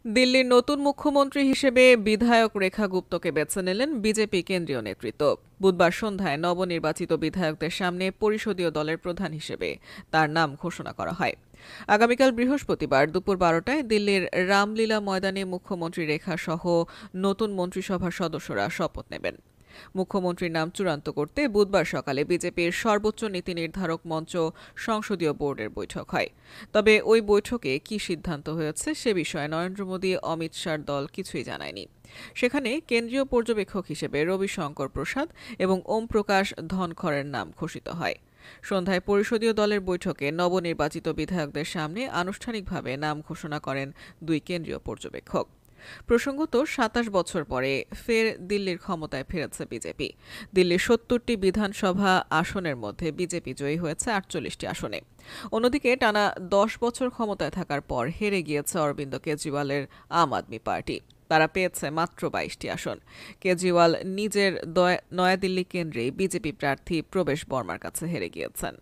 দিল্লির নতুন মুখ্যমন্ত্রী হিসেবে বিধায়ক রেখা গুপ্তকে বেছে নিলেন বিজেপি কেন্দ্রীয় নেতৃত্ব। বুধবার সন্ধ্যায় নবনির্বাচিত বিধায়কদের সামনে পরিষদীয় দলের প্রধান হিসেবে তার নাম ঘোষণা করা হয়। আগামীকাল বৃহস্পতিবার দুপুর ১২টায় দিল্লির রামলীলা ময়দানে মুখ্যমন্ত্রী রেখা সহ নতুন মন্ত্রিসভার সদস্যরা শপথ নেবেন। মুখ্যমন্ত্রীর নাম চূড়ান্ত করতে বুধবার সকালে বিজেপির সর্বোচ্চ নীতি নির্ধারক মঞ্চ সংসদীয় বোর্ডের বৈঠক হয়। তবে ওই বৈঠকে কী সিদ্ধান্ত হয়েছে সে বিষয়ে নরেন্দ্র মোদী অমিত শাহর দল কিছুই জানায়নি। সেখানে কেন্দ্রীয় পর্যবেক্ষক হিসেবে রবিশঙ্কর প্রসাদ এবং ওম প্রকাশ ধনখড়ের নাম ঘোষিত হয়। সন্ধ্যায় পরিষদীয় দলের বৈঠকে নবনির্বাচিত বিধায়কদের সামনে আনুষ্ঠানিকভাবে নাম ঘোষণা করেন দুই কেন্দ্রীয় পর্যবেক্ষক। প্রসঙ্গত ২৭ বছর পরে ফের দিল্লির ক্ষমতায় ফিরেছে বিজেপি। দিল্লির ৭০টি বিধানসভা আসনের মধ্যে বিজেপি জয়ী হয়েছে ৪৮টি আসনে। অন্যদিকে টানা ১০ বছর ক্ষমতায় থাকার পর হেরে গিয়েছে অরবিন্দ কেজরিওয়ালের আম আদমি পার্টি। তারা পেয়েছে মাত্র ২২টি আসন। কেজরিওয়াল নিজের নয়াদিল্লি কেন্দ্রেই বিজেপি প্রার্থী প্রবেশ বর্মার কাছে হেরে গিয়েছেন।